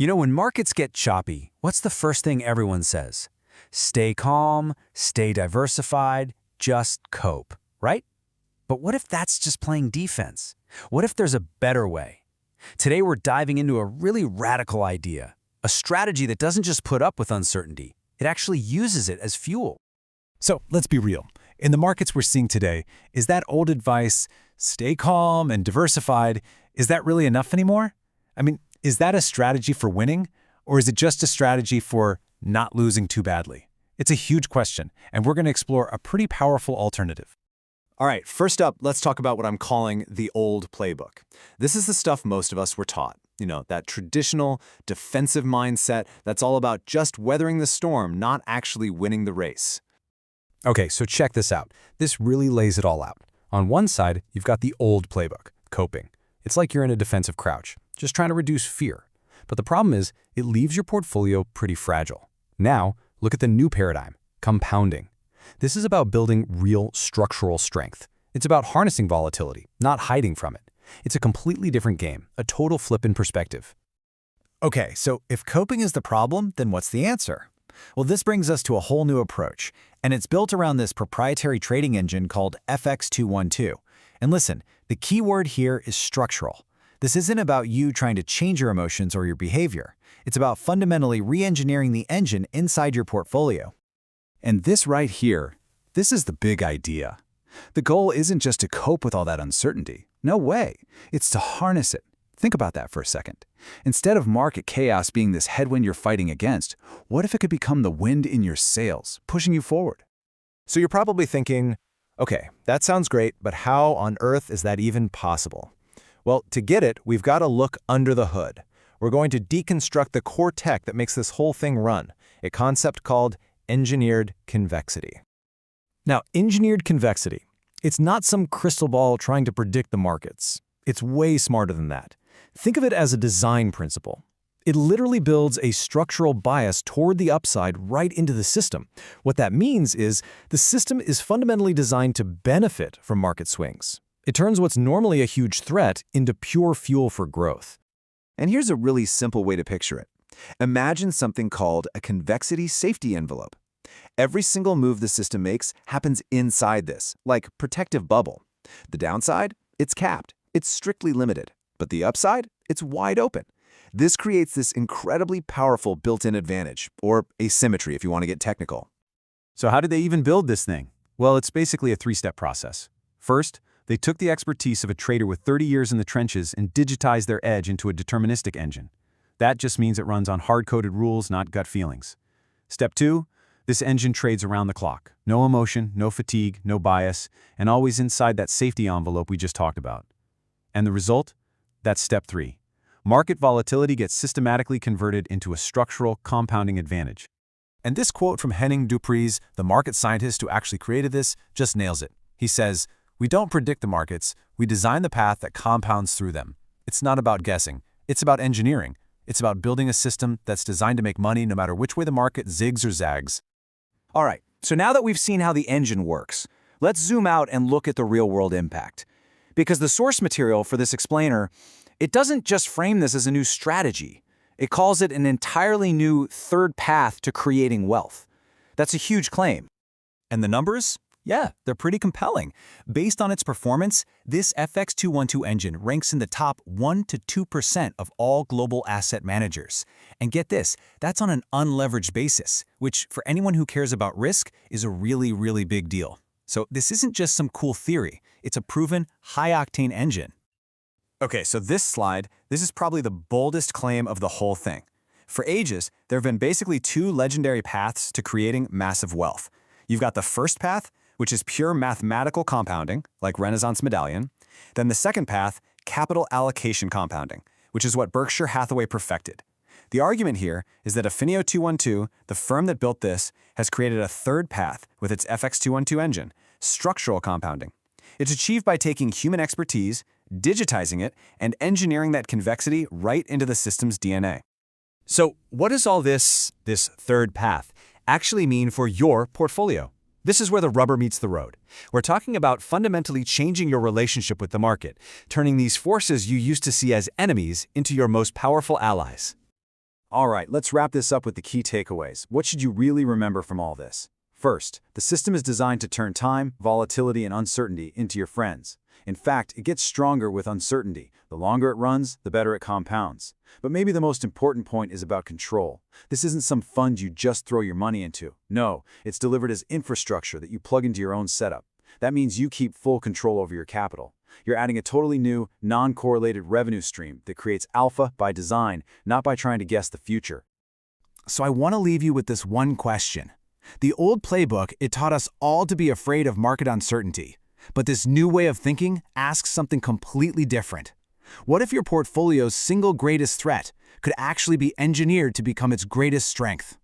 When markets get choppy, what's the first thing everyone says? Stay calm, stay diversified, just cope, right? But what if that's just playing defense? What if there's a better way? Today we're diving into a really radical idea, a strategy that doesn't just put up with uncertainty, it actually uses it as fuel. So let's be real. In the markets we're seeing today, is that old advice, stay calm and diversified, is that really enough anymore? Is that a strategy for winning? Or is it just a strategy for not losing too badly? It's a huge question, and we're going to explore a pretty powerful alternative. All right, first up, let's talk about what I'm calling the old playbook. This is the stuff most of us were taught. That traditional defensive mindset that's all about just weathering the storm, not actually winning the race. Okay, so check this out. This really lays it all out. On one side, you've got the old playbook, coping. It's like you're in a defensive crouch, just trying to reduce fear. But the problem is, it leaves your portfolio pretty fragile. Now, look at the new paradigm, compounding. This is about building real structural strength. It's about harnessing volatility, not hiding from it. It's a completely different game, a total flip in perspective. Okay, so if coping is the problem, then what's the answer? Well, this brings us to a whole new approach, and it's built around this proprietary trading engine called FX212. And listen, the key word here is structural. This isn't about you trying to change your emotions or your behavior. It's about fundamentally re-engineering the engine inside your portfolio. And this right here, this is the big idea. The goal isn't just to cope with all that uncertainty. No way. It's to harness it. Think about that for a second. Instead of market chaos being this headwind you're fighting against, what if it could become the wind in your sails, pushing you forward? So you're probably thinking, okay, that sounds great, but how on earth is that even possible? Well, to get it, we've got to look under the hood. We're going to deconstruct the core tech that makes this whole thing run, a concept called engineered convexity. Now, engineered convexity, it's not some crystal ball trying to predict the markets. It's way smarter than that. Think of it as a design principle. It literally builds a structural bias toward the upside right into the system. What that means is the system is fundamentally designed to benefit from market swings. It turns what's normally a huge threat into pure fuel for growth. And here's a really simple way to picture it. Imagine something called a convexity safety envelope. Every single move the system makes happens inside this, like protective bubble. The downside? It's capped. It's strictly limited. But the upside? It's wide open. This creates this incredibly powerful built-in advantage, or asymmetry if you want to get technical. So how did they even build this thing? Well, it's basically a three-step process. First, they took the expertise of a trader with 30 years in the trenches and digitized their edge into a deterministic engine. That just means it runs on hard-coded rules, not gut feelings. Step 2, this engine trades around the clock. No emotion, no fatigue, no bias, and always inside that safety envelope we just talked about. And the result? That's step 3. Market volatility gets systematically converted into a structural compounding advantage. And this quote from Henning Dupries, the market scientist who actually created this, just nails it. He says, "We don't predict the markets, we design the path that compounds through them. It's not about guessing, it's about engineering. It's about building a system that's designed to make money no matter which way the market zigs or zags." All right, so now that we've seen how the engine works, let's zoom out and look at the real-world impact. Because the source material for this explainer, it doesn't just frame this as a new strategy. It calls it an entirely new third path to creating wealth. That's a huge claim. And the numbers? Yeah, they're pretty compelling. Based on its performance, this FX212 engine ranks in the top 1 to 2% of all global asset managers. And get this, that's on an unleveraged basis, which for anyone who cares about risk is a really, really big deal. So this isn't just some cool theory. It's a proven, high-octane engine. Okay, so this is probably the boldest claim of the whole thing. For ages, there have been basically two legendary paths to creating massive wealth. You've got the first path, which is pure mathematical compounding, like Renaissance Medallion. Then the second path, capital allocation compounding, which is what Berkshire Hathaway perfected. The argument here is that Affinio 212, the firm that built this, has created a third path with its FX212 engine, structural compounding. It's achieved by taking human expertise, digitizing it, and engineering that convexity right into the system's DNA. So what does all this third path, actually mean for your portfolio? This is where the rubber meets the road. We're talking about fundamentally changing your relationship with the market, turning these forces you used to see as enemies into your most powerful allies. All right, let's wrap this up with the key takeaways. What should you really remember from all this? First, the system is designed to turn time, volatility, and uncertainty into your friends. In fact, it gets stronger with uncertainty. The longer it runs, the better it compounds. But maybe the most important point is about control. This isn't some fund you just throw your money into. No, it's delivered as infrastructure that you plug into your own setup. That means you keep full control over your capital. You're adding a totally new, non-correlated revenue stream that creates alpha by design, not by trying to guess the future. So I want to leave you with this one question. The old playbook, it taught us all to be afraid of market uncertainty. But this new way of thinking asks something completely different. What if your portfolio's single greatest threat could actually be engineered to become its greatest strength?